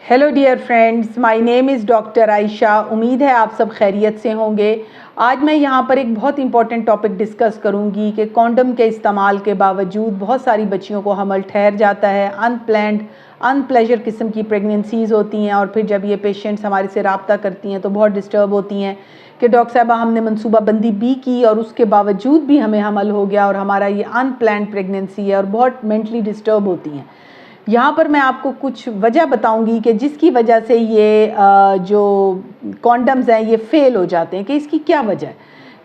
Hello dear friends, my name is doctor Ayesha. उम्मीद है आप सब खैरियत से होंगे। आज मैं यहाँ पर एक बहुत इंपॉर्टेंट टॉपिक डिस्कस करूँगी कि कॉन्डम के इस्तेमाल के बावजूद बहुत सारी बच्चियों को हमल ठहर जाता है, अनप्लैंड अनप्लेजर किस्म की प्रेगनेंसीज़ होती हैं और फिर जब ये पेशेंट्स हमारे से रब्ता करती हैं तो बहुत डिस्टर्ब होती हैं कि डॉक्टर साहबा हमने मनसूबाबंदी भी की और उसके बावजूद भी हमें हमल हो गया और हमारा ये अनप्लैंड प्रेगनेंसी है और बहुत मेंटली डिस्टर्ब होती हैं। यहाँ पर मैं आपको कुछ वजह बताऊंगी कि जिसकी वजह से ये जो कॉन्डम्स हैं ये फ़ेल हो जाते हैं, कि इसकी क्या वजह है।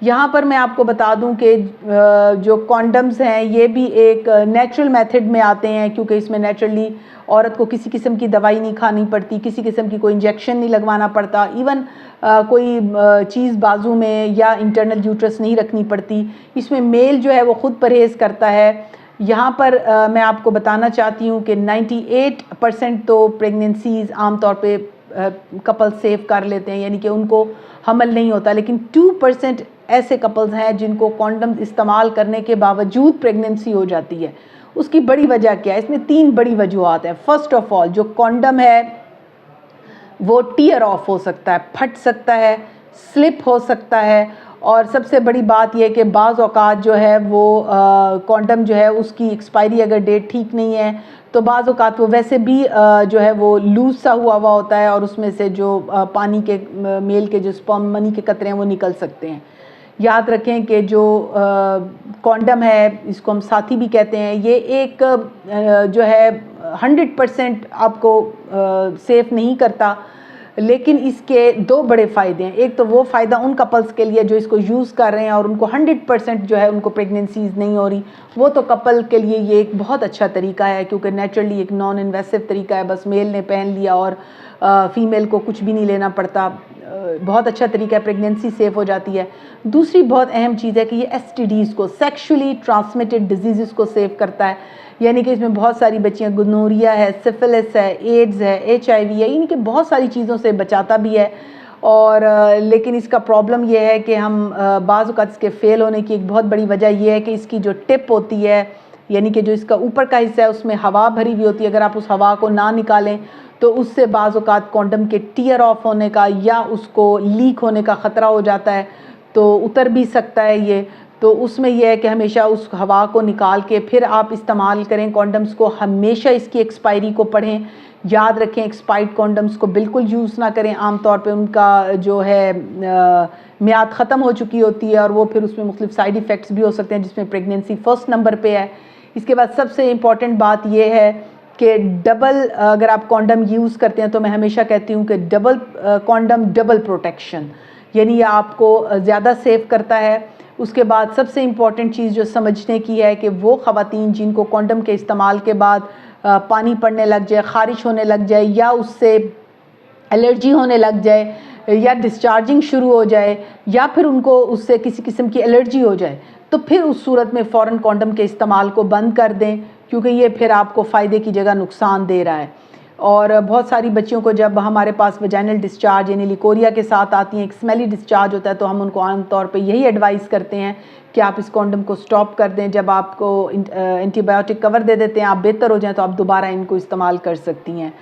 यहाँ पर मैं आपको बता दूं कि जो कॉन्डम्स हैं ये भी एक नेचुरल मेथड में आते हैं, क्योंकि इसमें नेचुरली औरत को किसी किस्म की दवाई नहीं खानी पड़ती, किसी किस्म की कोई इंजेक्शन नहीं लगवाना पड़ता, इवन कोई चीज़ बाजू में या इंटरनल यूट्रस नहीं रखनी पड़ती। इसमें मेल जो है वो ख़ुद परहेज़ करता है। यहाँ पर मैं आपको बताना चाहती हूँ कि 98% तो प्रेगनेंसीज़ आमतौर पे कपल सेव कर लेते हैं, यानी कि उनको हमल नहीं होता, लेकिन 2% ऐसे कपल्स हैं जिनको कॉन्डम इस्तेमाल करने के बावजूद प्रेगनेंसी हो जाती है। उसकी बड़ी वजह क्या है? इसमें 3 बड़ी वजूहत हैं। फर्स्ट ऑफ ऑल, जो कॉन्डम है वो टीयर ऑफ हो सकता है, फट सकता है, स्लिप हो सकता है, और सबसे बड़ी बात यह कि बाज़ औक़ात जो है वो कॉन्डम जो है उसकी एक्सपायरी अगर डेट ठीक नहीं है तो बाज़ औक़ात वो वैसे भी जो है वो लूज़ सा हुआ होता है और उसमें से जो पानी के मेल के जो स्पर्म मनी के कतरे हैं वो निकल सकते हैं। याद रखें कि जो कॉन्डम है, इसको हम साथी भी कहते हैं, ये एक जो है 100% आपको सेफ़ नहीं करता, लेकिन इसके 2 बड़े फ़ायदे हैं। एक तो वो फ़ायदा उन कपल्स के लिए जो इसको यूज़ कर रहे हैं और उनको 100% जो है उनको प्रेगनेंसीज़ नहीं हो रही, वो तो कपल के लिए ये एक बहुत अच्छा तरीका है, क्योंकि नेचुरली एक नॉन इन्वेसिव तरीका है। बस मेल ने पहन लिया और फ़ीमेल को कुछ भी नहीं लेना पड़ता। बहुत अच्छा तरीका है, प्रेगनेंसी सेफ़ हो जाती है। दूसरी बहुत अहम चीज़ है कि ये STDs को, सेक्शुअली ट्रांसमिटेड डिजीज़ को सेव करता है, यानी कि इसमें बहुत सारी बच्चियाँ गोनोरिया है, सिफिलिस है, एड्स है, HIV है, इनके बहुत सारी चीज़ों से बचाता भी है। और लेकिन इसका प्रॉब्लम ये है कि हम बाज़ औक़ात इसके फ़ेल होने की एक बहुत बड़ी वजह ये है कि इसकी जो टिप होती है, यानी कि जो इसका ऊपर का हिस्सा है उसमें हवा भरी हुई होती है। अगर आप उस हवा को ना निकालें तो उससे बाज़ औक़ात कॉन्डम के टीयर ऑफ होने का या उसको लीक होने का ख़तरा हो जाता है, तो उतर भी सकता है ये। तो उसमें यह है कि हमेशा उस हवा को निकाल के फिर आप इस्तेमाल करें कॉन्डम्स को। हमेशा इसकी एक्सपायरी को पढ़ें। याद रखें, एक्सपायर्ड कॉन्डम्स को बिल्कुल यूज़ ना करें। आमतौर पे उनका जो है मियाद ख़त्म हो चुकी होती है और वो फिर उसमें मुख्तलिफ साइड इफ़ेक्ट्स भी हो सकते हैं, जिसमें प्रेगनेंसी फर्स्ट नंबर पे है। इसके बाद सबसे इम्पॉर्टेंट बात यह है कि डबल, अगर आप कॉन्डम यूज़ करते हैं तो मैं हमेशा कहती हूँ कि डबल कॉन्डम डबल प्रोटेक्शन, यानी ये आपको ज़्यादा सेव करता है। उसके बाद सबसे इम्पॉर्टेंट चीज़ जो समझने की है कि वो ख़वातीन जिनको कॉन्डम के इस्तेमाल के बाद पानी पड़ने लग जाए, ख़ारिश होने लग जाए, या उससे एलर्जी होने लग जाए, या डिस्चार्जिंग शुरू हो जाए, या फिर उनको उससे किसी किस्म की एलर्जी हो जाए, तो फिर उस सूरत में फ़ौरन कॉन्डम के इस्तेमाल को बंद कर दें, क्योंकि ये फिर आपको फ़ायदे की जगह नुकसान दे रहा है। और बहुत सारी बच्चियों को जब हमारे पास वजाइनल डिस्चार्ज यानी लिकोरिया के साथ आती हैं, एक स्मेली डिस्चार्ज होता है, तो हम उनको आम तौर पे यही एडवाइस करते हैं कि आप इस कॉन्डम को स्टॉप कर दें। जब आपको एंटीबायोटिक कवर दे देते हैं, आप बेहतर हो जाएं, तो आप दोबारा इनको इस्तेमाल कर सकती हैं।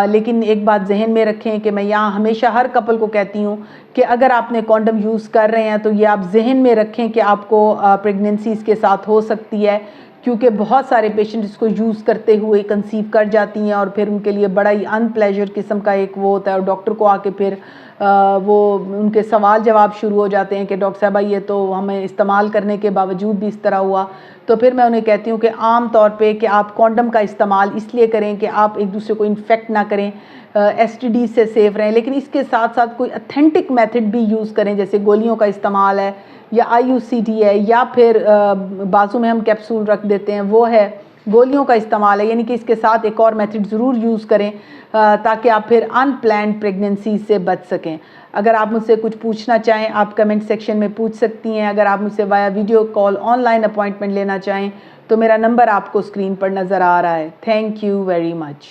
लेकिन एक बात जहन में रखें कि मैं यहाँ हमेशा हर कपल को कहती हूँ कि अगर आपने कॉन्डम यूज़ कर रहे हैं तो ये आप जहन में रखें कि आपको प्रेगनेंसी इसके साथ हो सकती है, क्योंकि बहुत सारे पेशेंट इसको यूज़ करते हुए कंसीव कर जाती हैं और फिर उनके लिए बड़ा ही अनप्लेजर किस्म का एक वो होता है, और डॉक्टर को आके फिर वो उनके सवाल जवाब शुरू हो जाते हैं कि डॉक्टर साहब ये तो हमें इस्तेमाल करने के बावजूद भी इस तरह हुआ। तो फिर मैं उन्हें कहती हूँ कि आम तौर पे कि आप कॉन्डम का इस्तेमाल इसलिए करें कि आप एक दूसरे को इन्फेक्ट ना करें, STD से सेफ रहें, लेकिन इसके साथ साथ कोई अथेंटिक मेथड भी यूज़ करें, जैसे गोलियों का इस्तेमाल है, या IUCD है, या फिर बाजू में हम कैप्सूल रख देते हैं, वो है, गोलियों का इस्तेमाल है। यानी कि इसके साथ एक और मेथड ज़रूर यूज़ करें ताकि आप फिर अनप्लैंड प्रेगनेंसी से बच सकें। अगर आप मुझसे कुछ पूछना चाहें, आप कमेंट सेक्शन में पूछ सकती हैं। अगर आप मुझसे via video call online appointment लेना चाहें तो मेरा नंबर आपको स्क्रीन पर नज़र आ रहा है। Thank you very much.